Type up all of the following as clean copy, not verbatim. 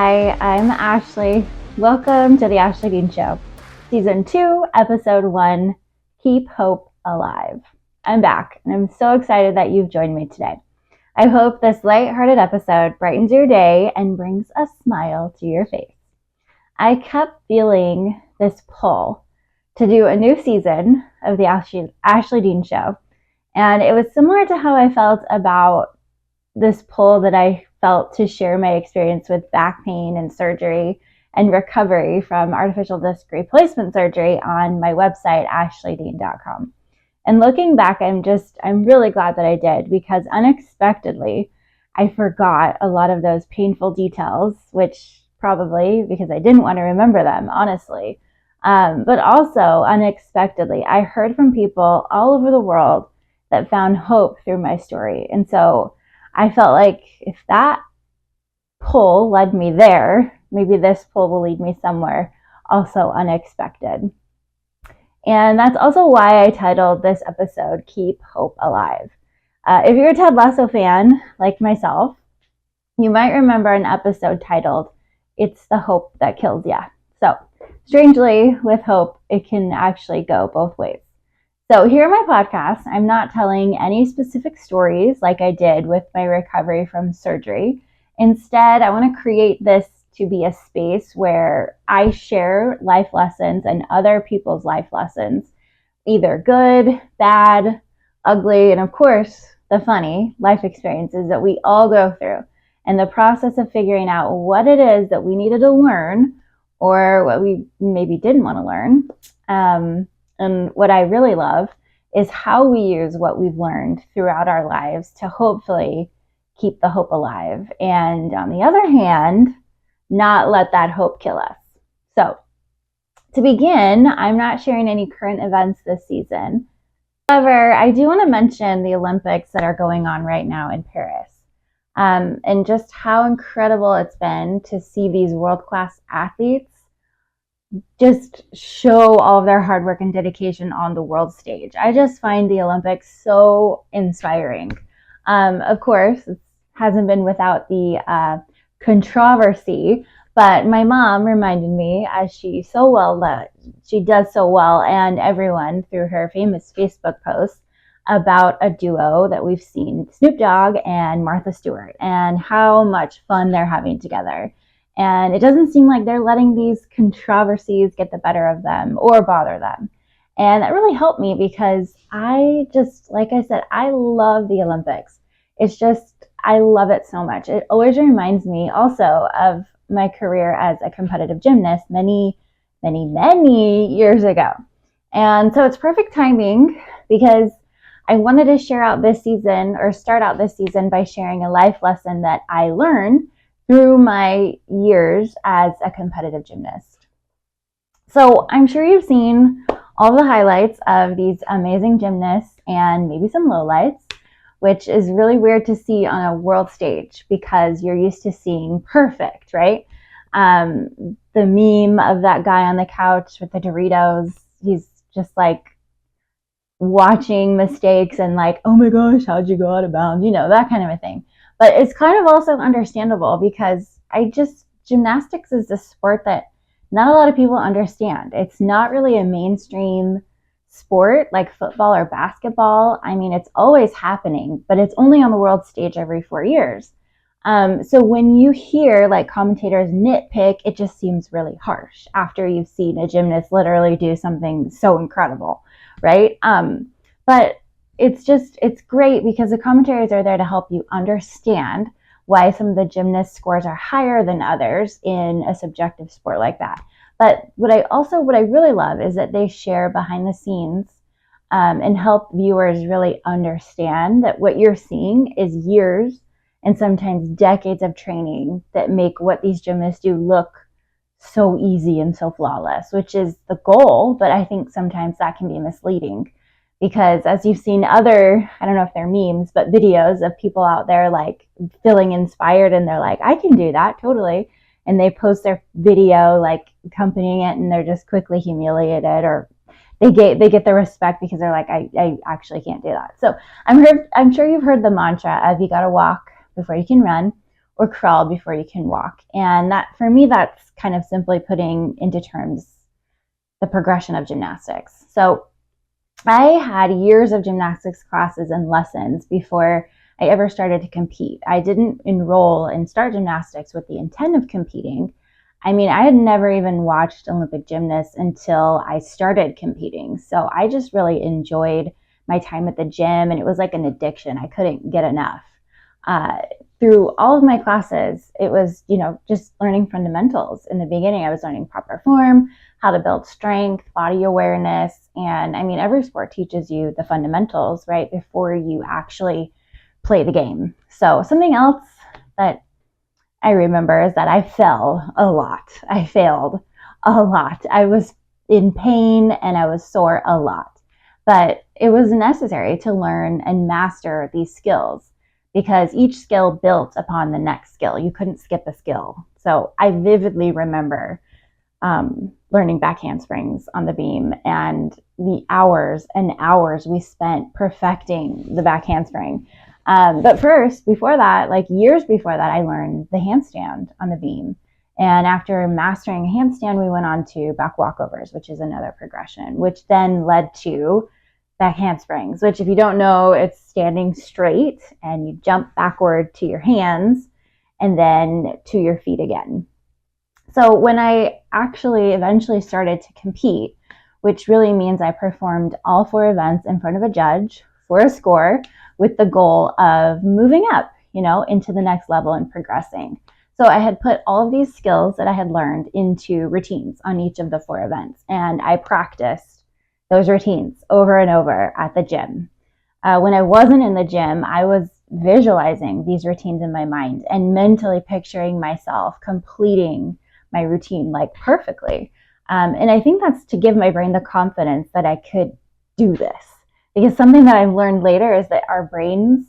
Hi, I'm Ashley. Welcome to the Ashley Dean Show, Season 2, Episode 1, Keep Hope Alive. I'm back, and I'm so excited that you've joined me today. I hope this lighthearted episode brightens your day and brings a smile to your face. I kept feeling this pull to do a new season of the Ashley Dean Show, and it was similar to how I felt about this pull that I felt to share my experience with back pain and surgery and recovery from artificial disc replacement surgery on my website, ashleydean.com. And looking back, I'm really glad that I did, because unexpectedly, I forgot a lot of those painful details, which probably because I didn't want to remember them, honestly. But also unexpectedly, I heard from people all over the world that found hope through my story. And so I felt like if that pull led me there, maybe this pull will lead me somewhere also unexpected. And that's also why I titled this episode, Keep Hope Alive. If you're a Ted Lasso fan, like myself, you might remember an episode titled, It's the Hope That Kills Ya. So, strangely, with hope, it can actually go both ways. So here in my podcast, I'm not telling any specific stories like I did with my recovery from surgery. Instead, I want to create this to be a space where I share life lessons and other people's life lessons, either good, bad, ugly, and of course, the funny life experiences that we all go through, and the process of figuring out what it is that we needed to learn or what we maybe didn't want to learn. And what I really love is how we use what we've learned throughout our lives to hopefully keep the hope alive. And on the other hand, not let that hope kill us. So to begin, I'm not sharing any current events this season. However, I do want to mention the Olympics that are going on right now in Paris. And just how incredible it's been to see these world-class athletes just show all of their hard work and dedication on the world stage. I just find the Olympics so inspiring. Of course, it hasn't been without the controversy, but my mom reminded me, as she does so well, and everyone through her famous Facebook post, about a duo that we've seen, Snoop Dogg and Martha Stewart, and how much fun they're having together. And it doesn't seem like they're letting these controversies get the better of them or bother them. And that really helped me, because like I said, I love the Olympics. I love it so much. It always reminds me also of my career as a competitive gymnast many, many, many years ago. And so it's perfect timing, because I wanted to start out this season by sharing a life lesson that I learned through my years as a competitive gymnast. So I'm sure you've seen all the highlights of these amazing gymnasts and maybe some lowlights, which is really weird to see on a world stage, because you're used to seeing perfect, right? The meme of that guy on the couch with the Doritos, he's just like watching mistakes and like, oh my gosh, how'd you go out of bounds? That kind of a thing. But it's kind of also understandable, because gymnastics is a sport that not a lot of people understand. It's not really a mainstream sport like football or basketball. I mean, it's always happening, but it's only on the world stage every 4 years. So when you hear like commentators nitpick, it just seems really harsh after you've seen a gymnast literally do something so incredible, right? But it's great, because the commentators are there to help you understand why some of the gymnast scores are higher than others in a subjective sport like that. But what I really love is that they share behind the scenes and help viewers really understand that what you're seeing is years and sometimes decades of training that make what these gymnasts do look so easy and so flawless, which is the goal. But I think sometimes that can be misleading, because as you've seen I don't know if they're memes, but videos of people out there like feeling inspired, and they're like, I can do that totally. And they post their video like accompanying it, and they're just quickly humiliated, or they get the respect because they're like, I actually can't do that. So I'm sure you've heard the mantra of you got to walk before you can run, or crawl before you can walk. And that, for me, that's kind of simply putting into terms the progression of gymnastics. So I had years of gymnastics classes and lessons before I ever started to compete. I didn't enroll and start gymnastics with the intent of competing. I mean, I had never even watched Olympic gymnasts until I started competing. So I just really enjoyed my time at the gym, and it was like an addiction. I couldn't get enough. Through all of my classes, it was, just learning fundamentals. In the beginning, I was learning proper form, how to build strength, body awareness. And I mean, every sport teaches you the fundamentals, right, before you actually play the game. So something else that I remember is that I fell a lot. I failed a lot. I was in pain and I was sore a lot. But it was necessary to learn and master these skills because each skill built upon the next skill. You couldn't skip a skill. So I vividly remember learning back handsprings on the beam and the hours and hours we spent perfecting the back handspring. But first, before that, like years before that, I learned the handstand on the beam. And after mastering a handstand, we went on to back walkovers, which is another progression, which then led to back handsprings, which, if you don't know, it's standing straight and you jump backward to your hands and then to your feet again. So when I actually eventually started to compete, which really means I performed all 4 events in front of a judge for a score with the goal of moving up, into the next level and progressing. So I had put all of these skills that I had learned into routines on each of the 4 events, and I practiced those routines over and over at the gym. When I wasn't in the gym, I was visualizing these routines in my mind and mentally picturing myself completing my routine like perfectly. And I think that's to give my brain the confidence that I could do this. Because something that I've learned later is that our brains,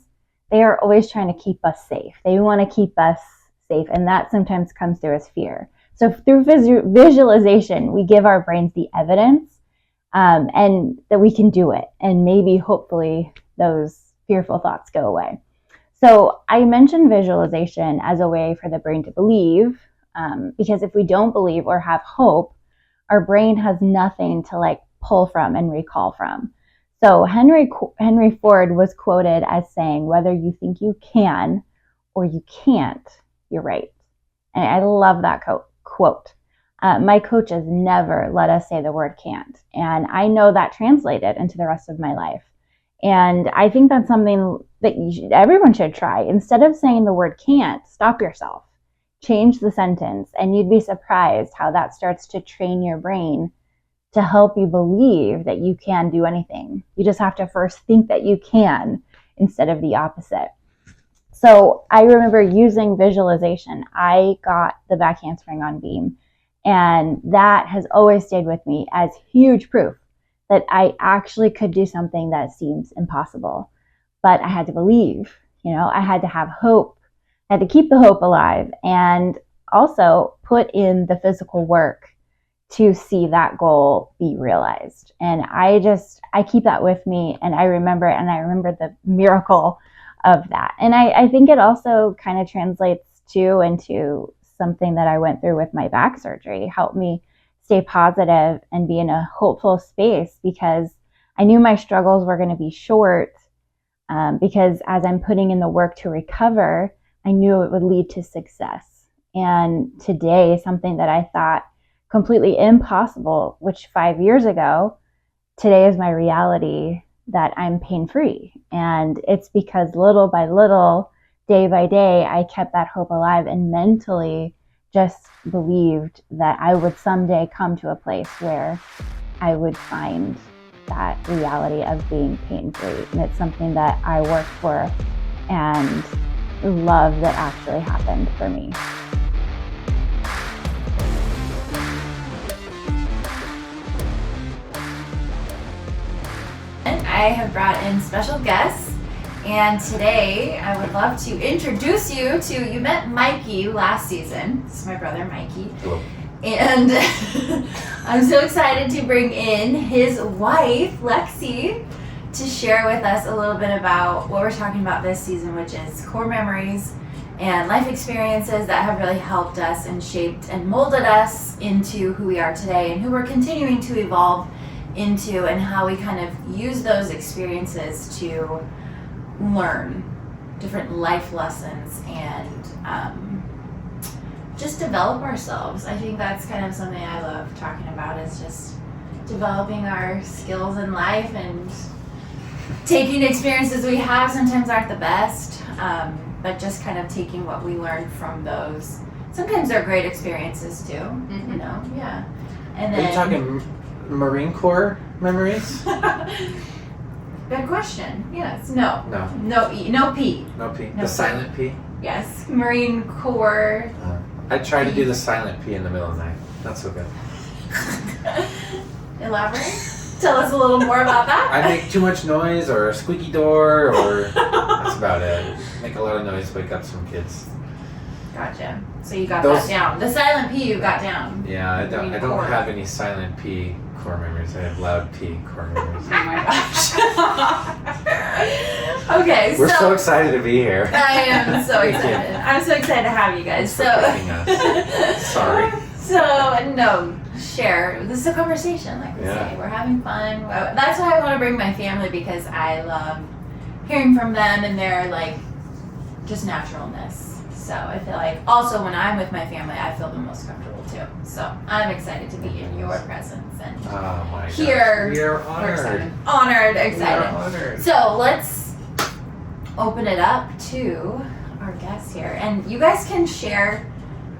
they are always trying to keep us safe. They want to keep us safe, and that sometimes comes through as fear. So through visualization, we give our brains the evidence and that we can do it. And maybe, hopefully, those fearful thoughts go away. So I mentioned visualization as a way for the brain to believe, because if we don't believe or have hope, our brain has nothing to pull from and recall from. So Henry Ford was quoted as saying, "Whether you think you can or you can't, you're right." And I love that quote. My coaches never let us say the word can't. And I know that translated into the rest of my life. And I think that's something that everyone should try. Instead of saying the word can't, stop yourself. Change the sentence, and you'd be surprised how that starts to train your brain to help you believe that you can do anything. You just have to first think that you can instead of the opposite. So I remember using visualization. I got the back handspring on beam, and that has always stayed with me as huge proof that I actually could do something that seems impossible. But I had to believe, I had to have hope. I had to keep the hope alive and also put in the physical work to see that goal be realized. And I keep that with me, and I remember the miracle of that. And I think it also kind of translates into something that I went through with my back surgery. It helped me stay positive and be in a hopeful space because I knew my struggles were going to be short, because as I'm putting in the work to recover, I knew it would lead to success. And today, something that I thought completely impossible, which 5 years ago, today is my reality, that I'm pain-free. And it's because little by little, day by day, I kept that hope alive and mentally just believed that I would someday come to a place where I would find that reality of being pain-free. And it's something that I work for and love that actually happened for me. I have brought in special guests, and today I would love to introduce you met Mikey last season. This is my brother Mikey. Hello. And I'm so excited to bring in his wife, Lexi, to share with us a little bit about what we're talking about this season, which is core memories and life experiences that have really helped us and shaped and molded us into who we are today and who we're continuing to evolve into, and how we kind of use those experiences to learn different life lessons and just develop ourselves. I think that's kind of something I love talking about, is just developing our skills in life, and taking experiences we have sometimes aren't the best, but just kind of taking what we learned from those. Sometimes they're great experiences too, you know, yeah. And then, Are you talking Marine Corps memories? good question. Yes. No. No. No E. No P. No P. No The P. silent P? Yes. Marine Corps. I tried to do the silent P in the middle of the night. Not so good. Elaborate. Tell us a little more about that. I make too much noise, or a squeaky door, or that's about it. Make a lot of noise, wake up some kids. Gotcha. So you got Those- that down. The silent P you got down. Yeah, I Marine don't Corps. have any silent P core memories. I have loud P core memories. Oh my gosh. Okay, We're so excited to be here. I am so Thank you. excited. I'm so excited to have you guys. Thanks for picking us. Sorry. So no, share. This is a conversation, like we Yeah. say. We're having fun. That's why I want to bring my family, because I love hearing from them and their like just naturalness. So I feel like also when I'm with my family, I feel the most comfortable too. So I'm excited to be in your presence and Oh my gosh. Here. We are We're honored. excited. honored, We are excited. honored. So let's open it up to our guests here. And you guys can share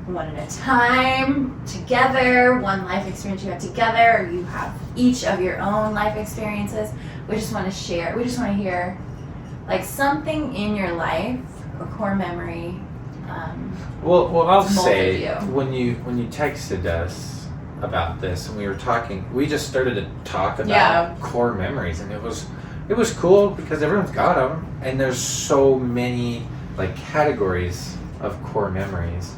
one at a time, together, one life experience you had together, or you have each of your own life experiences. We just want to share, we just want to hear like something in your life, a core memory. Well, I'll Molded say you. when you texted us about this and we were talking, we just started to talk about Yeah. core memories, and it was cool because everyone's got them, and there's so many like categories of core memories,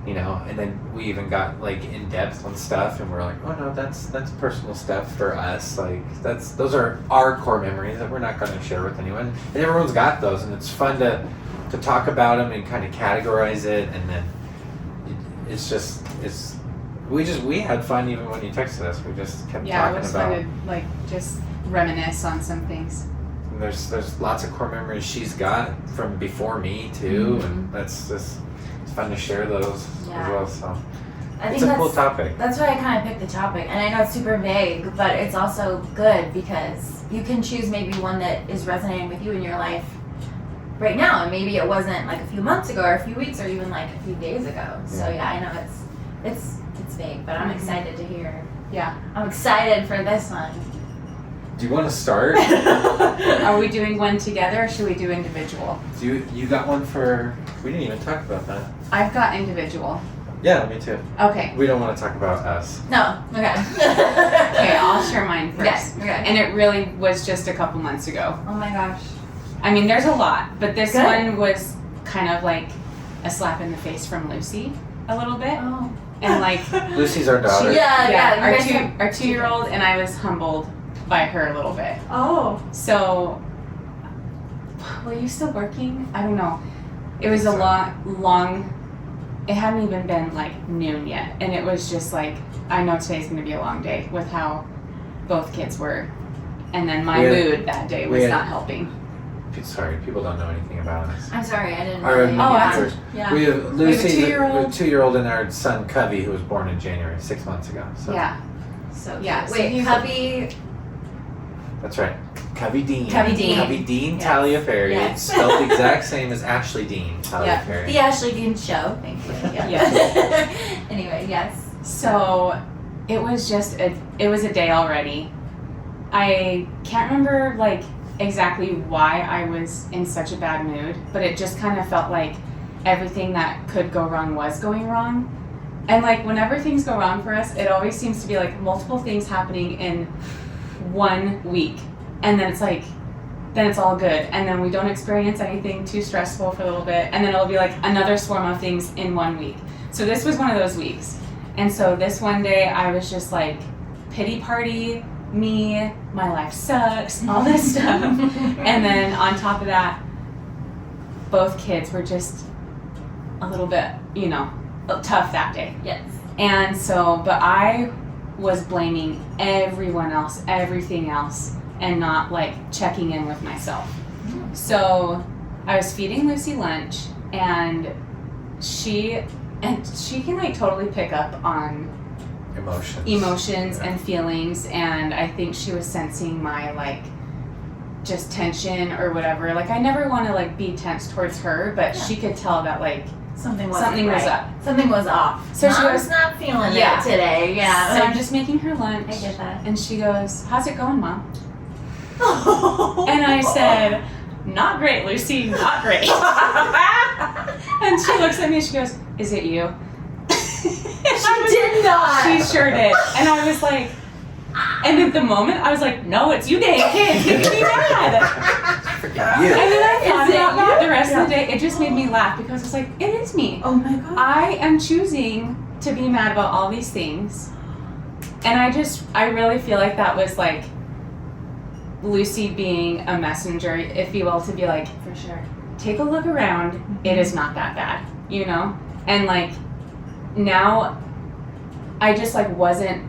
you know. And then we even got like in depth on stuff, and we're like, oh no, that's personal stuff for us. Like those are our core memories that we're not going to share with anyone, and everyone's got those, and it's fun to talk about them and kind of categorize it, and then we had fun even when you texted us. We just kept Yeah, it talking was about. fun to like just reminisce on some things. And there's lots of core memories she's got from before me too, Mm-hmm. and that's just it's fun to share those Yeah. as well. So I think it's a that's cool topic. That's why I kind of picked the topic, and I know it's super vague, but it's also good because you can choose maybe one that is resonating with you in your life right now, and maybe it wasn't like a few months ago or a few weeks or even like a few days ago. So yeah, I know it's vague, but I'm Mhm. excited to hear. Yeah. I'm excited for this one. Do you want to start? Are we doing one together or should we do individual? You got one for? We didn't even talk about that. I've got individual. Yeah, me too. Okay. We don't want to talk about us. No, okay. Okay, I'll share mine first. Okay, okay. And it really was just a couple months ago. Oh my gosh. I mean, there's a lot, but this Good. one was kind of like a slap in the face from Lucy a little bit. Oh. And like, Lucy's our daughter. Yeah, you our guys have- our 2-year-old, and I was humbled by her a little bit. Oh. So, were you still working? I don't know. It was a So- long, it hadn't even been like noon yet. And it was just like, I know today's gonna be a long day with how both kids were. And then my We had- mood that day we was had- not helping. Sorry, people don't know anything about us. I'm sorry, I didn't Our really. immediate I- viewers. Yeah. We have Lucy, a 2-year-old. 2-year-old, and our son Covey, who was born in January, 6 months ago. So Yeah. So Yeah, cute. so Wait, he's- hubby. that's right. Covey Dean. Covey Dean. Covey Dean Yes. Taliaferri. Yes. It's spelled the exact same as Ashley Dean Taliaferri. The Ashley Dean Show. Thank you. Yeah. Yes. Anyway, yes. So it was just it was a day already. I can't remember like exactly why I was in such a bad mood, but it just kind of felt like everything that could go wrong was going wrong. And like whenever things go wrong for us, it always seems to be like multiple things happening in 1 week. And then it's like then it's all good. And then we don't experience anything too stressful for a little bit. And then it'll be like another swarm of things in 1 week. So this was one of those weeks. And so this one day I was just like, pity party, me, my life sucks, all this stuff. And then on top of that, both kids were just a little bit, tough that day. Yes. And so, but I was blaming everyone else, everything else, and not like checking in with myself. So I was feeding Lucy lunch, and she can like totally pick up on emotions and feelings, and I think she was sensing my like just tension or whatever. Like I never want to like be tense towards her, but she could tell that like Something was up. Something was off. So she Mom's was not feeling Yeah. it today. Yeah. So I'm just making her lunch. I get that. And she goes, "How's it going, Mom?" And I said, "Not great, Lucy, not great." And she looks at me and she goes, "Is it you?" She did not. She sure did. And I was like, and at the moment I was like, "No, it's you, dang kids, making me mad." Freaking you. And then I thought Is it about that you? the rest Yeah. of the day. It just made me laugh because it's like, it is me. Oh my god. I am choosing to be mad about all these things. And I really feel like that was like Lucy being a messenger, if you will, to be like, For sure. take a look around. It is not that bad, And like now I just like wasn't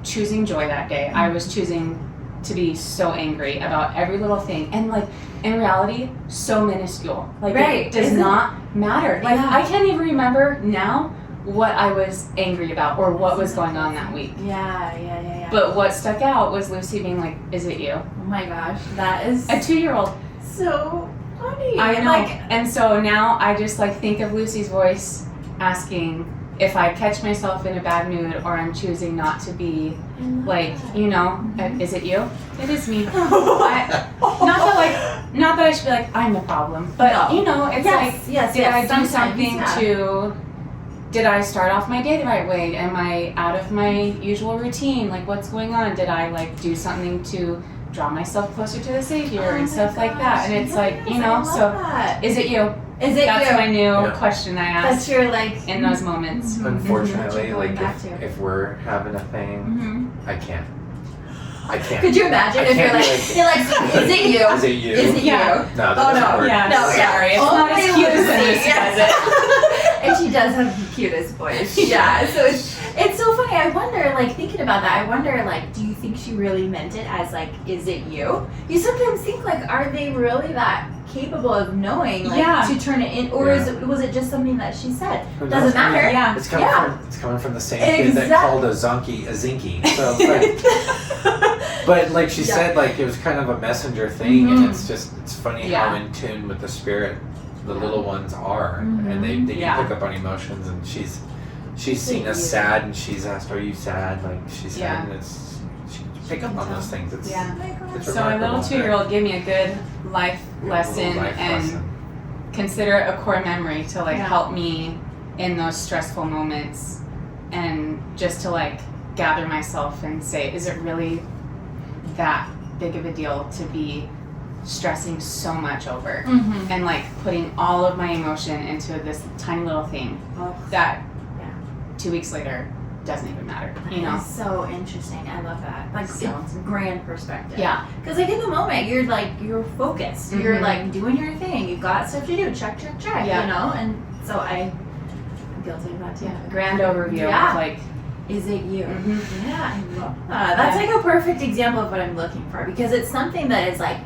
choosing joy that day. I was choosing to be so angry about every little thing, and like in reality so minuscule, like Right. it does Isn't- not matter. Like Yeah. I can't even remember now what I was angry about or what was going on that week. Yeah. But what stuck out was Lucy being like, "Is it you?" Oh my gosh, that is A 2-year-old. so funny. I know. Like, And so now I just like think of Lucy's voice asking if I catch myself in a bad mood or I'm choosing not to be like, is it you? It is me. Not that I should be like, I'm the problem, but it's like, yes, did I do sometimes, something yeah. did I start off my day the right way? Am I out of my usual routine? Like, what's going on? Did I like do something to draw myself closer to the Savior Oh and my stuff like that? And it's like, yes, I love so that. is it you? Is it That's you? my new Yeah. question I That's ask your like. in those moments. Unfortunately, Mhm. like Back to. if we're having a thing, Mm-hmm. I can't. Could you imagine I if you're can't like, be you're like, is it you? Is it you? Is it Yeah. you? No, that Oh, doesn't no. work. Yeah, No, sorry. It's Only not as cute as Lucy, Lucy yes. does it. And she does have the cutest voice. Yeah. So it's so funny. I wonder, like, thinking about that, I wonder, like, do you think she really meant it as, like, is it you? You sometimes think, like, are they really that capable of knowing, like, Yeah. to turn it in? Or was it just something that she said? Who knows? Doesn't matter. Yeah. It's coming Yeah. from the same kid that called a zinky. So it's like, but like she Yeah. said, like it was kind of a messenger thing, Mhm. and it's funny Yeah. how in tune with the spirit the little ones are, and they Yeah. can pick up on emotions, and she's seen us you. sad, and she's asked, "Are you sad?" Like she's sad, Yeah. and she can pick up on those things. It's Yeah. Oh my gosh. It's So my little remarkable. 2-year-old gave me a good life a little lesson life and lesson. consider it a core memory to like Yeah. help me in those stressful moments, and just to like gather myself and say, is it really that big of a deal to be stressing so much over Mm-hmm. and like putting all of my emotion into this tiny little thing that Yeah. 2 weeks later doesn't even matter, It's so interesting. I love that. Like, So- it's grand perspective. Yeah. Because like in the moment, you're focused. You're Mhm. like doing your thing. You've got stuff to do. Check. Yeah. You know. And so I'm guilty of that too. Yeah, grand overview Yeah. of like, Is it you? mhm. Yeah, I love that. That's like a perfect example of what I'm looking for, because it's something that is like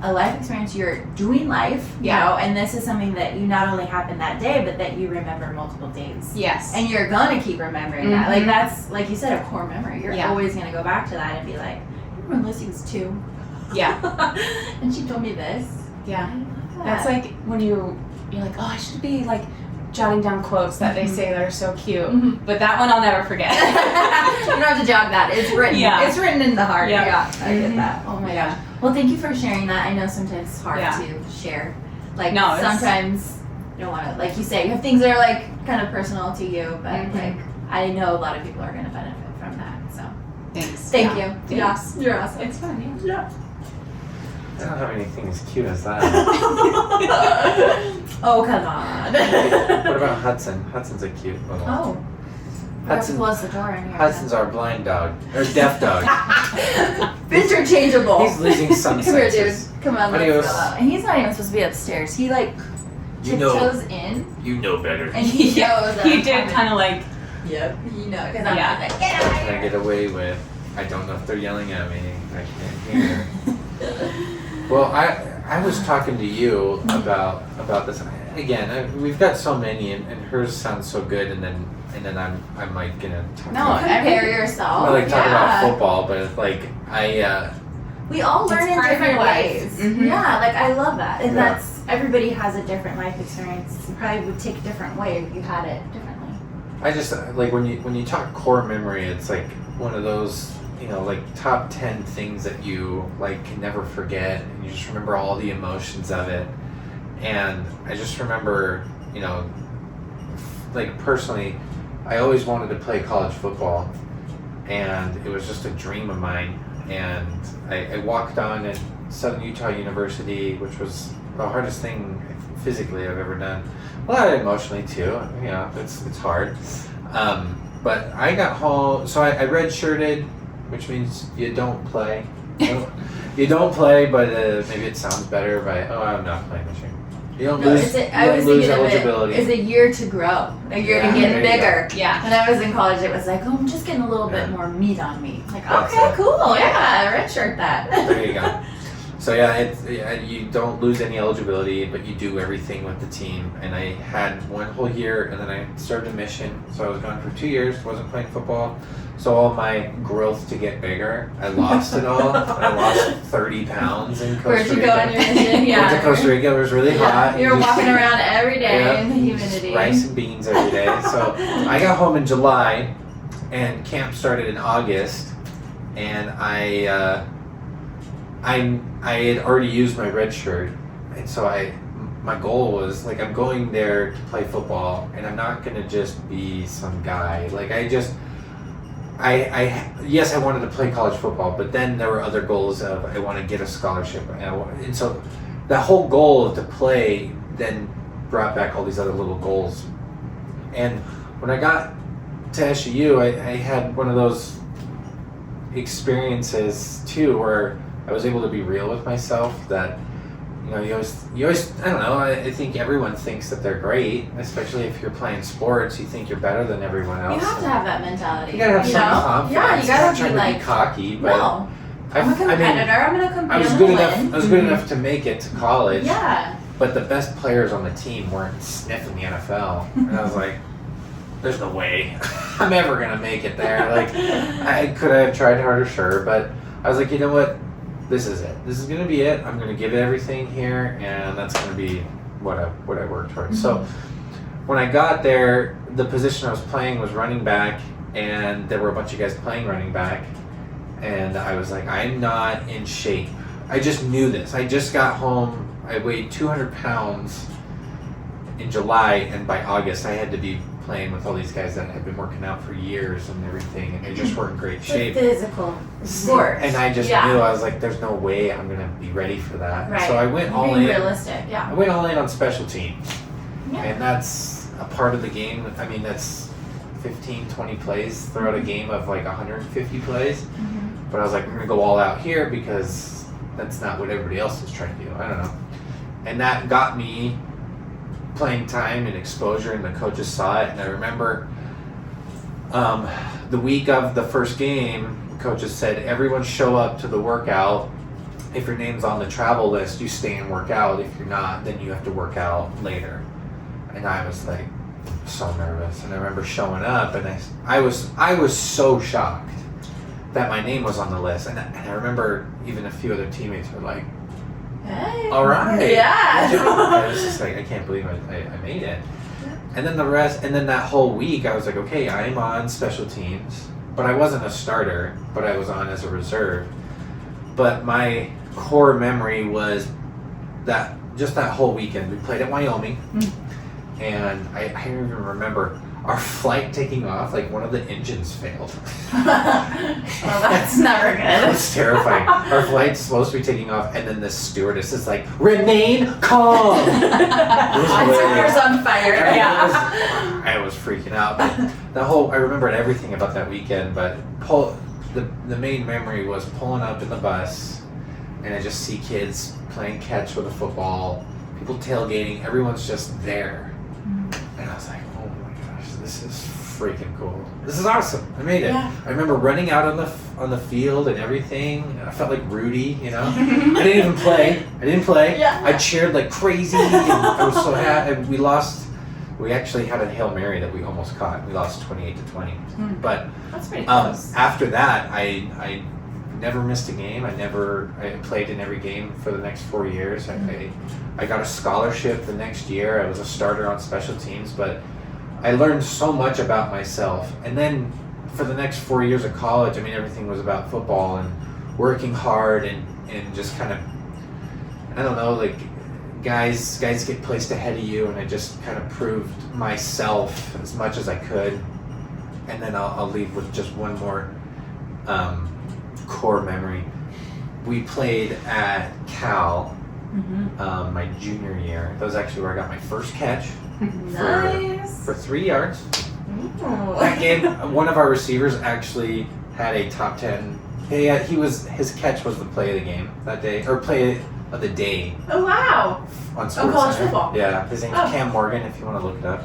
a life experience. You're doing life, you Yeah. know, and this is something that you not only happened that day, but that you remember multiple days. Yes. And you're gonna keep remembering that. Like Mhm. that's, like you said, a core memory. You're Yeah. always gonna go back to that and be like, remember when Lucy was 2? Yeah. And she told me this. Yeah. I love That's that. like when you're like, oh, I should be like jotting down quotes that they Mhm. say that are so cute. Mhm. But that one I'll never forget. You don't have to jog that. It's written. Yeah. It's written in the heart. Yeah. Yeah. I get Mhm. that. Oh my Yeah. gosh. Well, thank you for sharing that. I know sometimes it's hard Yeah. to share. Like No, it's- sometimes you don't want to, like you say, you have things that are like kind of personal to you, but Mhm. like I know a lot of people are going to benefit from that. So Thanks. thank Yeah. you. Yeah. Thanks. You're awesome. It's fun, yeah. I don't have anything as cute as that. Oh, come on. What about Hudson? Hudson's a cute little. Oh. We have to Hudson. close the door in here. Hudson's our blind dog or deaf dog. Interchangeable. He's losing some Come here, dude. senses. Come on, let's Adios. go out. And he's not even supposed to be upstairs. He like You know, tiptoes in, you know better. and he knows that He I'm did coming. kind of like, Yep, you know, because I'm Yeah. like, get out What of can I here. get away with? I don't know if they're yelling at me. I can't hear. Well, I was talking to you about this again. We've got so many, and hers sounds so good, and then I'm like gonna talk No, about, Compare yourself. I like talk yeah. about football, but it's like We all learn It's in part of different your life. ways. Mhm. Yeah, like I love that. And Yeah. that's, everybody has a different life experience. You probably would take a different way if you had it differently. I just like when you talk core memory, it's like one of those, you know, like top 10 things that you like can never forget, and you just remember all the emotions of it. And I just remember, you know, like personally, I always wanted to play college football, and it was just a dream of mine. And I walked on at Southern Utah University, which was the hardest thing physically I've ever done. A lot emotionally too. You know, it's hard. But I got home, so I redshirted, which means you don't play. You don't play, but maybe it sounds better by, oh, I'm not playing this year. You don't lose, I was lose thinking of it eligibility. as a year to grow, a year Yeah, to there get you bigger. yeah. When I was in college, it was like, oh, I'm just getting a little bit Yeah. more meat on me. Like, That's okay, it. cool, yeah, redshirt that. There you go. So yeah, you don't lose any eligibility, but you do everything with the team. And I had one whole year, and then I served a mission. So I was gone for 2 years, wasn't playing football. So all my growth to get bigger, I lost it all. I lost 30 pounds in Costa Where'd you Rica. go on your mission? Yeah. Went to Costa Rica. It was really hot. You were just- walking around every day Yeah. in the humidity. rice and beans every day. So I got home in July, and camp started in August, and I had already used my red shirt, and so my goal was like, I'm going there to play football, and I'm not gonna just be some guy. Like yes, I wanted to play college football, but then there were other goals of I want to get a scholarship, and so that whole goal of to play then brought back all these other little goals. And when I got to SUU, I had one of those experiences too, where I was able to be real with myself. That you always I don't know. I think everyone thinks that they're great, especially if you're playing sports. You think you're better than everyone else. You have to have that mentality. You gotta have some know? confidence. Yeah, you I'm gotta not be trying like, to be cocky, but no, I'm a I competitor. I'm gonna compete. I was I'm good gonna enough. win. I was good enough to make it to college. Yeah. But the best players on the team weren't sniffing the NFL, and I was like, "There's no way I'm ever gonna make it there." Like, could I have tried harder? Sure, but I was like, you know what? This is it. This is gonna be it. I'm gonna give it everything here, and that's gonna be what I work towards. So when I got there, the position I was playing was running back, and there were a bunch of guys playing running back, and I was like, I'm not in shape. I just knew this. I just got home. I weighed 200 pounds in July, and by August I had to be playing with all these guys that had been working out for years and everything, and they just weren't in great It's a shape. physical sport. And I just Yeah. knew, I was like, there's no way I'm gonna be ready for that. Right. So I went all Being in. realistic. Yeah. I went all in on special teams. Yeah. And that's a part of the game. I mean, that's 15, 20 plays throughout a game of like 150 plays. But I was like, I'm gonna go all out here because that's not what everybody else is trying to do. I don't know. And that got me playing time and exposure, and the coaches saw it. And I remember the week of the first game, the coaches said, everyone show up to the workout. If your name's on the travel list, you stay and work out. If you're not, then you have to work out later. And I was like so nervous. And I remember showing up, and I was so shocked that my name was on the list. And I remember even a few other teammates were like, Hey. all right. Yeah. I was just like, I can't believe I made it. And then that whole week, I was like, okay, I'm on special teams, but I wasn't a starter, but I was on as a reserve. But my core memory was that just that whole weekend, we played at Wyoming, and I even remember our flight taking off, like one of the engines failed. Well, that's never That good. was terrifying. Our flight's supposed to be taking off, and then the stewardess is like, remain calm. Car's on fire. Yeah. I was freaking out. But I remembered everything about that weekend, but the main memory was pulling up in the bus, and I just see kids playing catch with a football, people tailgating, everyone's just there. And I was like, oh my gosh, this is freaking cool. This is awesome. I made it. Yeah. I remember running out on the field and everything. And I felt like Rudy, you know. I didn't even play. Yeah. I cheered like crazy. And I was so happy. And we lost. We actually had a Hail Mary that we almost caught. We lost 28-20. But That's pretty close. after that, I never missed a game. I played in every game for the next 4 years. I got a scholarship the next year. I was a starter on special teams, but I learned so much about myself. And then for the next 4 years of college, I mean, everything was about football and working hard and just kind of, I don't know, like guys get placed ahead of you, and I just kind of proved myself as much as I could. And then I'll leave with just one more core memory. We played at Cal my junior year. That was actually where I got my first catch Nice. for 3 yards. Ooh. That game, one of our receivers actually had a top 10. His catch was the play of the game that day, or play of the day Oh wow. on Oh, college SportsCenter. football. Yeah, his name's Oh. Cam Morgan. If you want to look it up,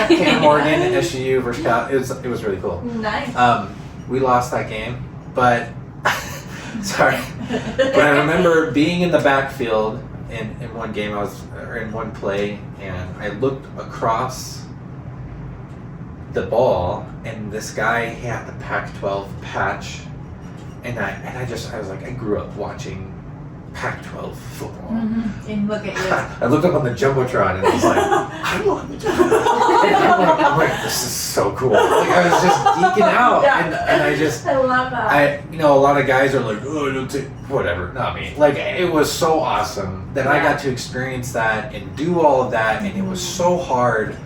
Cam Morgan, SU versus Cal. It was really cool. Nice. We lost that game, but sorry. But I remember being in the backfield in one game. In one play, and I looked across the ball, and this guy had the Pac-12 patch, and I was like, I grew up watching Pac-12 football. And look at you. I looked up on the jumbotron, and I was like, I'm on the jumbotron. I'm like, this is so cool. Like, I was just geeking out, Yeah. and I just. I love that. a lot of guys are like, oh, don't take, whatever, not me. Like, it was so awesome that I got to experience that and do all of that, and it was so hard.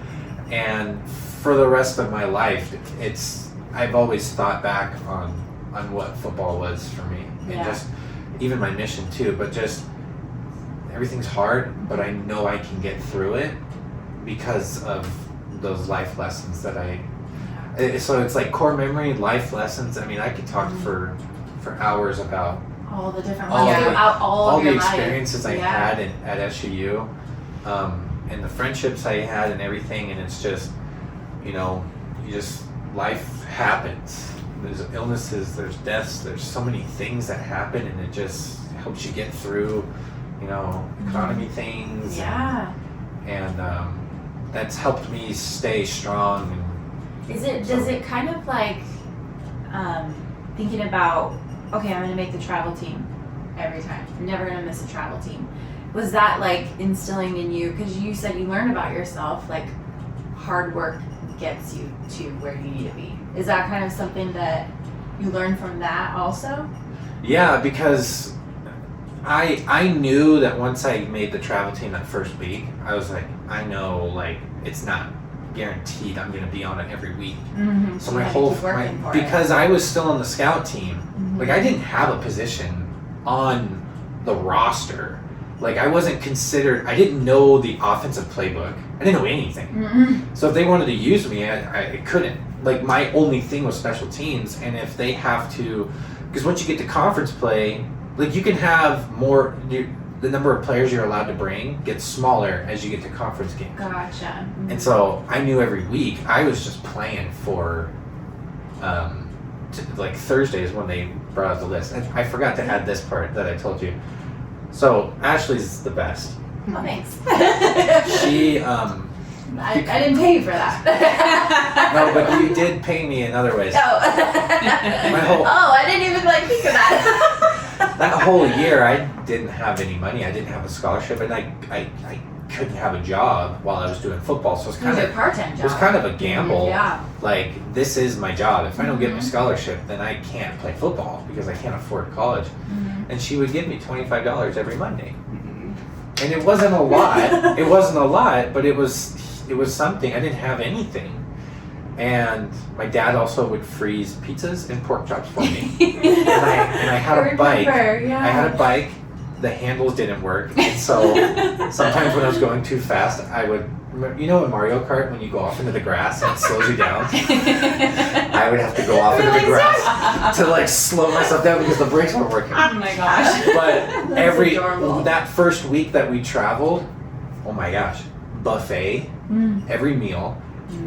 And for the rest of my life, I've always thought back on what football was for me, and Yeah. just even my mission too. But just everything's hard, but I know I can get through it because of those life lessons that so it's like core memory, life lessons. I mean, I could talk for hours about All the different all ones the- throughout all all of the your life. experiences I Yeah. had at SUU, and the friendships I had and everything. And it's just, life happens. There's illnesses, there's deaths, there's so many things that happen, and it just helps you get through, economy things. Yeah. And that's helped me stay strong. And Does it kind of like thinking about, okay, I'm gonna make the travel team every time. I'm never gonna miss a travel team. Was that like instilling in you, because you said you learn about yourself, like hard work gets you to where you need to be. Is that kind of something that you learned from that also? Yeah, because I knew that once I made the travel team that first week, I was like, I know, like, it's not guaranteed I'm gonna be on it every week. Mm-hmm. So because I was still on the scout team, like I didn't have a position on the roster. Like I wasn't considered, I didn't know the offensive playbook. I didn't know anything. Mm-hmm. So if they wanted to use me, I couldn't. Like my only thing was special teams, and if they have to, because once you get to conference play, like you can have more, the number of players you're allowed to bring gets smaller as you get to conference games. Gotcha. Mm-hmm. And so I knew every week I was just playing for, like Thursdays when they brought out the list. I forgot to add this part that I told you. So Ashley's the best. Oh, thanks. She, I didn't pay you for that. no, but you did pay me in other ways. Oh. whole- I didn't even like think of that. That whole year I didn't have any money. I didn't have a scholarship, and I couldn't have a job while I was doing football. So it's It was kind a of part-time job. it was kind of a gamble. Yeah. Like, this is my job. If I don't get my Mhm. scholarship, then I can't play football because I can't afford college. Mm-hmm. And she would give me $25 every Monday. And it wasn't a lot. It wasn't a lot, but it was something. I didn't have anything. And my dad also would freeze pizzas and pork chops for me. and I had a bike. Yeah. I had a bike. The handles didn't work. And so sometimes when I was going too fast, I would, in Mario Kart, when you go off into the grass and it slows you down, I would have to go off into the grass to like slow myself down because the brakes weren't working. Oh my gosh. But That's adorable. that first week that we traveled, oh my gosh, buffet every meal.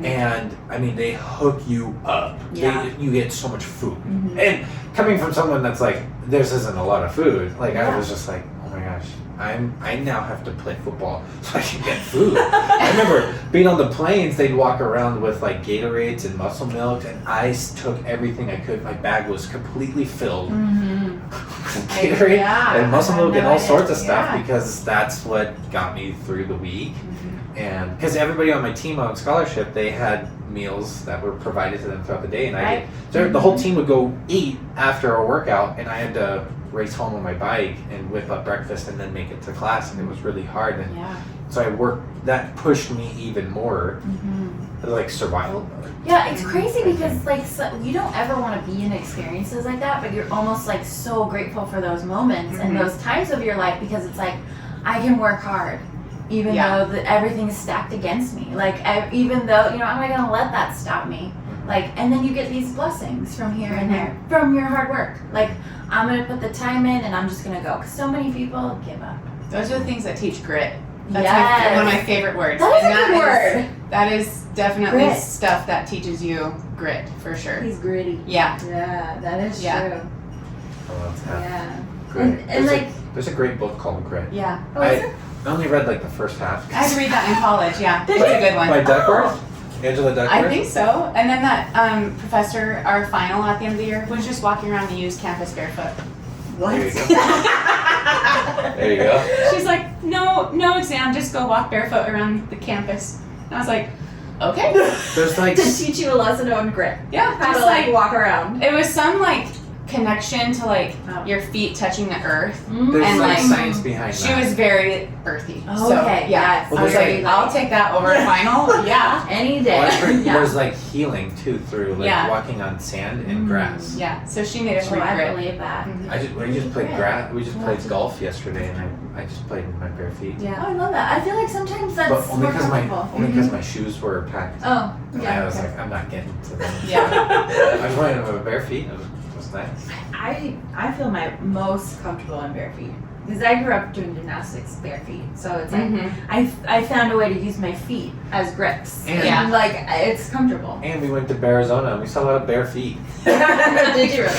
And I mean, they hook you up. Yeah. You get so much food. And coming from someone that's like, this isn't a lot of food. Like I was just like, oh my gosh, I now have to play football so I can get food. I remember being on the planes. They'd walk around with like Gatorades and Muscle Milk, and I took everything I could. My bag was completely filled with Gatorade and Muscle Milk and all sorts of stuff because that's what got me through the week. And because everybody on my team on scholarship, they had meals that were provided to them throughout the day, and the whole team would go eat after a workout, and I had to race home on my bike and whip up breakfast and then make it to class, and it was really hard. And so I worked. That pushed me even more, like survival mode. Yeah, it's crazy because like you don't ever want to be in experiences like that, but you're almost like so grateful for those moments and those times of your life because it's like I can work hard. Even though everything's stacked against me, like even though I'm not gonna let that stop me. Like, and then you get these blessings from here and there from your hard work. Like, I'm gonna put the time in, and I'm just gonna go. Because so many people give up. Those are the things that teach grit. That's Yes. one of my favorite words. That is And a good word. That is definitely Grit. stuff that teaches you grit for sure. He's gritty. Yeah. Yeah, that is Yeah. true. I love that. Yeah. Great. And like, There's a great book called Grit. Yeah. oh, is it? I only read like the first half. I had to read that in college. Yeah. Did It's you? a good one. By Duckworth? Angela Duckworth? I think so. And then that professor, our final at the end of the year, was just walking around the used campus barefoot. What? There you go. There you go. She's like, no exam, just go walk barefoot around the campus. And I was like, okay. There's like To teach you a lesson on grit. Yeah, How just to like, walk around. it was some like connection to like Oh. your feet touching the earth. there's and, like like, science behind She that. was very earthy. So, Okay, yeah. yes. Well, I was there's like, I'll take that over a final. Yeah. Any day. Well, I've heard Yeah. there's like healing too through like Yeah. walking on sand and grass. Yeah. So she made us Oh, read I grit. believe that. We just played Grit. We just played golf yesterday, and I just played in my bare feet. Oh, Yeah. I love that. I feel like sometimes that's But only more because comfortable. my shoes were packed. Oh, And yeah. I was like, I'm not getting to them. Yeah. I was wearing my bare feet. It was nice. I feel my most comfortable in bare feet because I grew up doing gymnastics bare feet, so it's like I found a way to use my feet as grips, And- Yeah. like it's comfortable. And we went to Arizona and we saw a lot of bare feet. Did you really?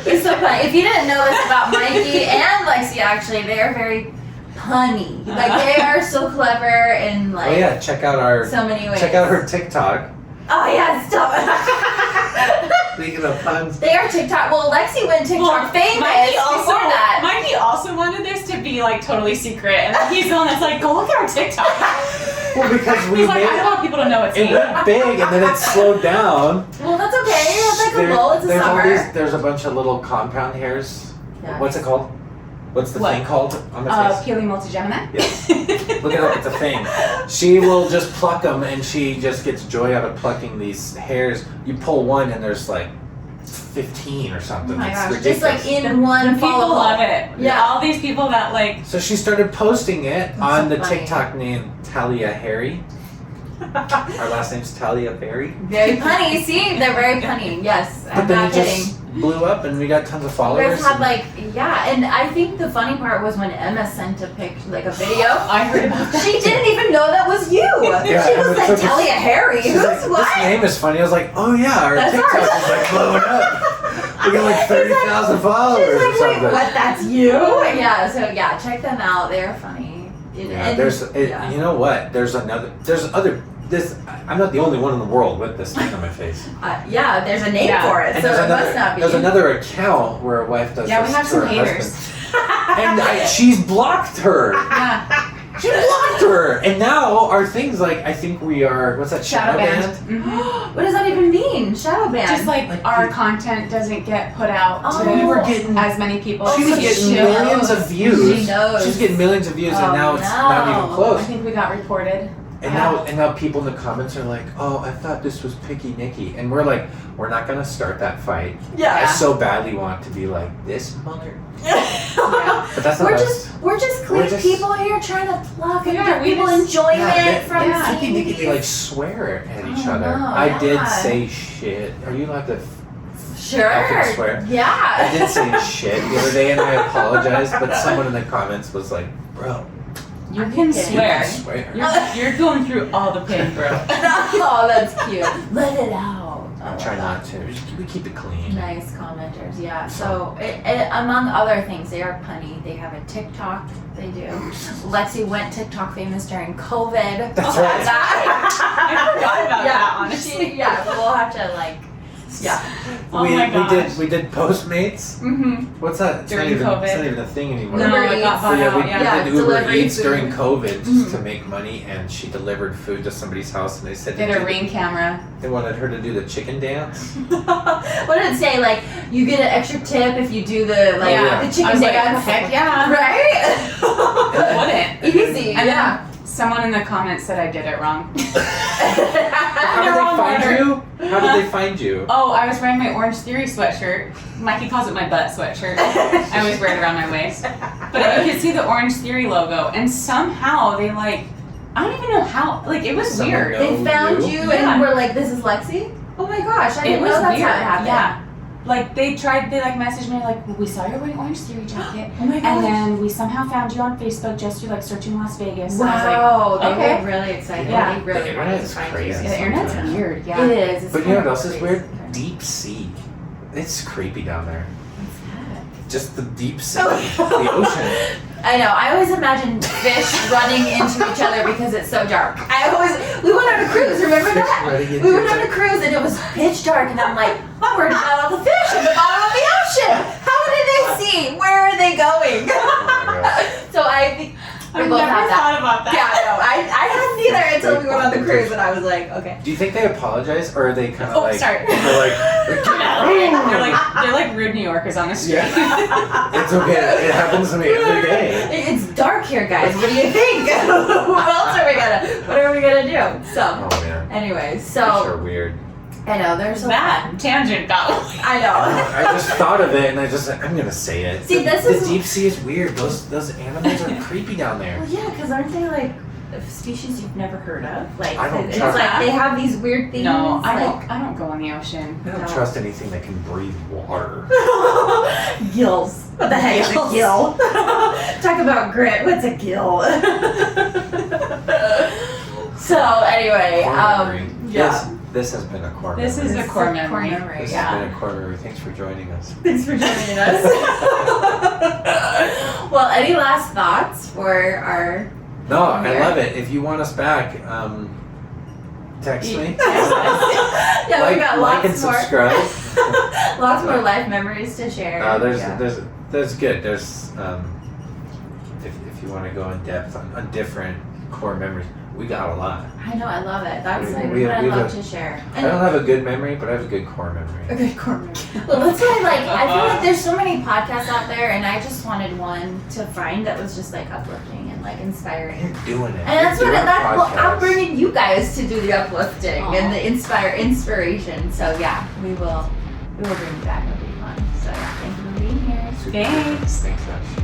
It's so funny. If you didn't know this about Mikey and Lexi, actually, they are very punny. Like they are so clever in like Oh yeah, check out so many ways. check out her TikTok. Oh yeah, stop it. Speaking of puns. They are TikTok. Well, Lexi went TikTok famous Mikey also, before that. Mikey also wanted this to be like totally secret, and he's the one that's like, go look at our TikTok. Well, because we He's like, made I don't want people to know it's it me. went big and then it slowed down. Well, that's okay. That's like a lull. It's a there's all summer. there's a bunch of little compound hairs. Yeah. What's it called? What's the What? thing called on the face? Peely multigemini. Yes. Look it up, it's a thing. She will just pluck them, and she just gets joy out of plucking these hairs. You pull one, and there's like 15 or something. Oh my it's gosh, ridiculous. just like in one People follicle. love it. Yeah. All these people that like. So she started posting it That's on so the funny. TikTok name Talia Harry. Our last name's Talia Berry. Very punny. See, they're very punny. Yes, But I'm then not it kidding. just blew up, and we got tons of You followers. guys had and- like, yeah, and I think the funny part was when Emma sent a picture, like a video. I heard about that. She didn't even know that was you. Yeah, She was Emma like, took a- Talia Harry. She's Who's like, what? this name is funny. I was like, oh yeah, our That's TikTok ours. is like blowing up. We got like 30,000 followers She's or like, something. wait, what? That's you? Yeah. So yeah, check them out. They're funny. Yeah, you know what? There's other. This I'm not the only one in the world with this thing on my face. Yeah, there's a name Yeah. for it, And so there's it another, must not be. there's another account where a wife does Yeah, we this have to some her haters. husband. And she's blocked her. Yeah. She blocked her. And now our thing's like, I think we are, what's that, Shadow banned. What does that even mean? Shadow ban. Just like Like our you- content doesn't get put out Oh. to We were getting- as many people. She Oh, was so getting she millions knows. of views. She knows. She's getting millions of views, Oh, and now it's not even no. I close. think we got reported. And now people in the comments are like, oh, I thought this was Picky Nicky. And we're like, we're not going to start that fight. I yeah. so badly want to be like, this mother. Yeah. But that's not We're us. just clean We're just- people here trying to pluck and Yeah, give we people just- enjoyment Yeah, from yeah. Picky seeing Nicky, they these. like swear at each Oh, other. no, I did yeah. say shit. Are you allowed to? Sure. I can swear. I Yeah. did say shit the other day, and I apologized. But someone in the comments was like, bro, You I'm can kidding. swear. I swear. You're going through all the pain, bro. Oh, that's cute. Let it out. I try not to. We keep it clean. Nice commenters, yeah. So, among other things, they are punny. They have a TikTok. They do. Lexi went TikTok famous during COVID. That's right. I forgot about that, honestly. We'll have to yeah. Oh my gosh. We did Postmates. Mm-hmm. What's that? It's During not even, COVID. It's not even a thing anymore. No, it got So bought yeah, we out. Yeah. did Uber delivery Eats food. during COVID Mhm. to make money, and she delivered food to somebody's house, and they said Did a Ring camera. they wanted her to do the chicken dance. What did it say? Like, you get an extra tip if you do the Yeah. the I chicken was like, dance. heck yeah. Right? Wouldn't. Easy. And Yeah. then someone in the comments said I did it wrong. How did wrong they find order. you? How did they find you? Oh, I was wearing my Orange Theory sweatshirt. Mikey calls it my butt sweatshirt. I always wear it around my waist. But you could see the Orange Theory logo, and somehow they I don't even know how. It was Someone weird. knows. They found you? you Yeah. and were like, "This is Lexi." Oh my gosh, I It didn't was know that's weird. how it happened. Yeah. They messaged me well, we saw you're wearing Orange Theory jacket. Oh my gosh. And then we somehow found you on Facebook just through searching Las Vegas. And I was Wow, they okay. were really excited. Yeah. They really The wanted to internet's find crazy. you. the internet's Sometimes. weird. Yeah. It is. It's But you know kind what of else is crazy. weird? Deep sea. It's creepy down there. What's that? Just the deep sea, Oh. the ocean. I know. I always imagine fish running into each other because it's so dark. We went on a cruise. Remember Fish that? running into We went each on a other. cruise and it was pitch dark, and I'm like, where did all the fish at the bottom of the ocean? How did they see? Where are they going? Oh my gosh. So I think we I've both never have that. thought about that. Yeah, no, I hadn't either until we went on the cruise, and I was like, okay. Do you think they apologize, or are they kind of Oh, like? sorry. They're like, They're like rude New Yorkers on the street. yeah. It's okay. It happens to me every day. It's dark here, guys. What do you think? What are we gonna do? So, Oh man. anyway, Fish so are weird. I know there's a That tangent got I know. I just thought of it, and I'm gonna say it. See, this the is- deep sea is weird. Those animals are creepy down there. Well, yeah, because aren't they like a species you've never heard of? Like, I don't it's trust- like they have these weird things. No, I like, don't go in the ocean. I don't No. trust anything that can breathe water. Gills. What the heck is a gill? Talk about grit. What's a gill? So anyway, Core memory. yeah. This has been a core This memory. is a core memory. This yeah. has been a core memory. Thanks for joining us. Thanks for joining us. Well, any last thoughts for our? No, I Here. love it. If you want us back, text me. Yeah, we got like and lots more. subscribe. Lots more life memories to share. Yeah. There's good. There's if you want to go in depth on different core memories, we got a lot. I know, I love it. That's We- like we what have- I we have love a- to share. I don't have a good memory, but I have a good core memory. A good core memory. Well, that's why, I feel like there's so many podcasts out there, and I just wanted one to find that was just uplifting and inspiring. You're doing it. And that's You're what doing I'm podcasts. bringing you guys to do the uplifting Aw. and the inspiration. So yeah, we will bring you back. It'll be fun. So yeah, thank you for being here. Super. Thanks. Thanks, Ash.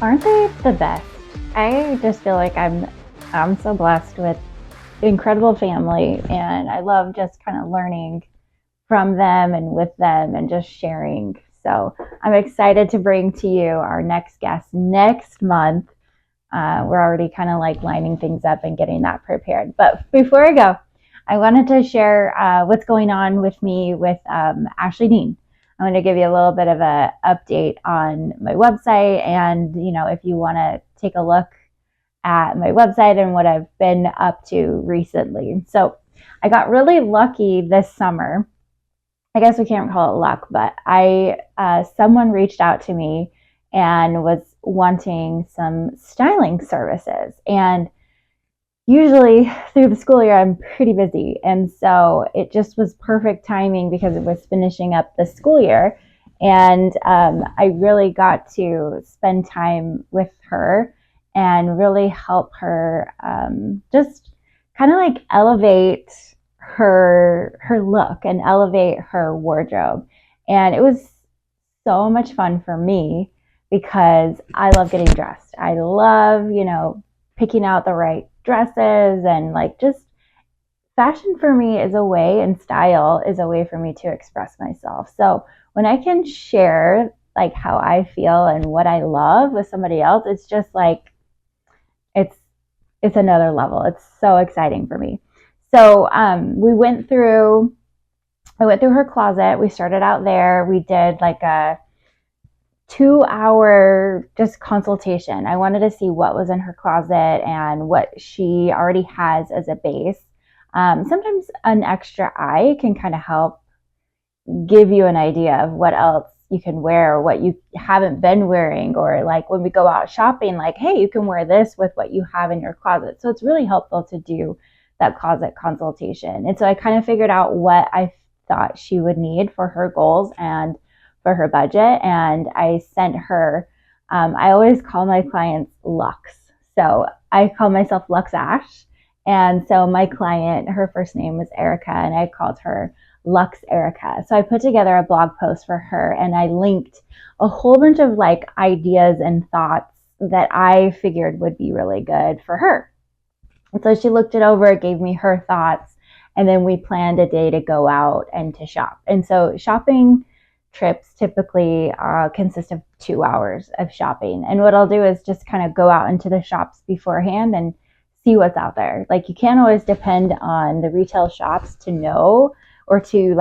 Aren't they the best? I just feel like I'm so blessed with incredible family, and I love just kind of learning from them and with them and just sharing. So I'm excited to bring to you our next guest next month. We're already kind of lining things up and getting that prepared. But before I go, I wanted to share what's going on with me with Ashley Dean. I'm going to give you a little bit of an update on my website, and if you want to take a look at my website and what I've been up to recently. So I got really lucky this summer. I guess we can't call it luck, but someone reached out to me and was wanting some styling services. And usually through the school year, I'm pretty busy. And so it just was perfect timing because it was finishing up the school year. And I really got to spend time with her and really help her just kind of elevate her look and elevate her wardrobe. And it was so much fun for me because I love getting dressed. I love, picking out the right dresses and just fashion for me is a way, and style is a way for me to express myself. So when I can share like how I feel and what I love with somebody else, it's just like it's it's another level. It's so exciting for me. So I went through her closet. We started out there. We did like a 2 hour just consultation. I wanted to see what was in her closet and what she already has as a base. Sometimes an extra eye can kind of help give you an idea of what else you can wear or what you haven't been wearing, or like when we go out shopping, like, hey, you can wear this with what you have in your closet. So it's really helpful to do that closet consultation. And so I kind of figured out what I thought she would need for her goals and for her budget. And I sent her, I always call my clients Lux. So I call myself Lux Ash. And so my client, her first name was Erica, and I called her Lux Erica. So I put together a blog post for her, and I linked a whole bunch of like ideas and thoughts that I figured would be really good for her. And so she looked it over, gave me her thoughts, and then we planned a day to go out and to shop. And so shopping trips typically consist of 2 hours of shopping. And what I'll do is just kind of go out into the shops beforehand and see what's out there. Like, you can't always depend on the retail shops to know or to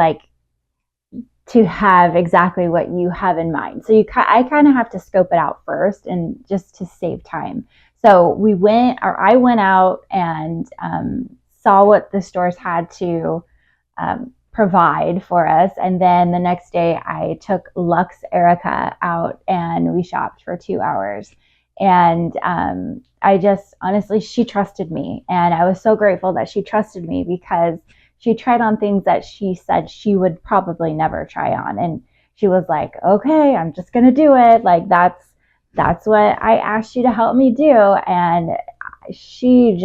have exactly what you have in mind. So I kind of have to scope it out first, and just to save time. So I went out and saw what the stores had to provide for us. And then the next day I took Lux Erica out and we shopped for 2 hours. And I just, honestly, she trusted me. And I was so grateful that she trusted me, because she tried on things that she said she would probably never try on. And she was like, okay, I'm just going to do it. Like, that's what I asked you to help me do. And she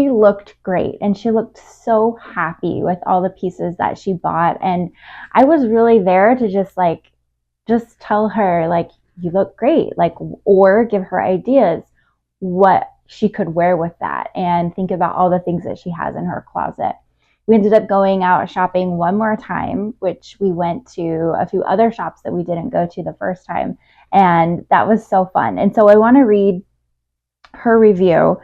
looked great, and she looked so happy with all the pieces that she bought. And I was really there to just tell her, like, you look great, like, or give her ideas what she could wear with that, and think about all the things that she has in her closet. We ended up going out shopping one more time, which we went to a few other shops that we didn't go to the first time. And that was so fun. And so I want to read her review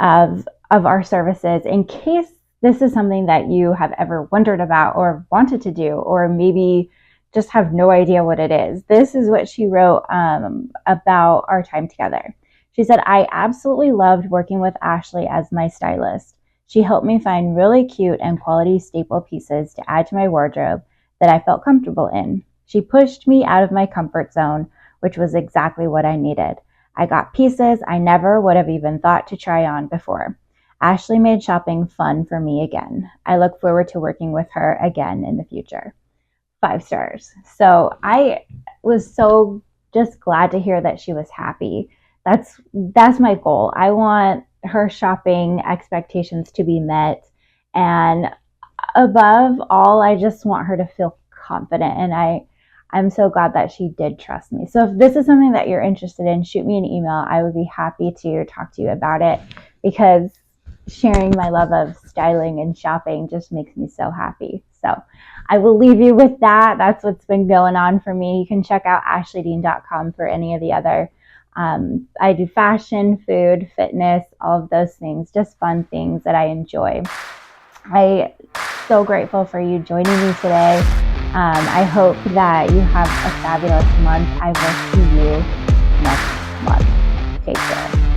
of our services, in case this is something that you have ever wondered about or wanted to do, or maybe just have no idea what it is. This is what she wrote about our time together. She said, I absolutely loved working with Ashley as my stylist. She helped me find really cute and quality staple pieces to add to my wardrobe that I felt comfortable in. She pushed me out of my comfort zone, which was exactly what I needed. I got pieces I never would have even thought to try on before. Ashley made shopping fun for me again. I look forward to working with her again in the future. 5 stars. So I was so just glad to hear that she was happy. That's my goal. I want her shopping expectations to be met. And above all, I just want her to feel confident. And I'm so glad that she did trust me. So if this is something that you're interested in, shoot me an email. I would be happy to talk to you about it, because sharing my love of styling and shopping just makes me so happy. So I will leave you with that. That's what's been going on for me. You can check out ashleydean.com for any of the other. I do fashion, food, fitness, all of those things, just fun things that I enjoy. I'm so grateful for you joining me today. I hope that you have a fabulous month. I will see you next month. Take care.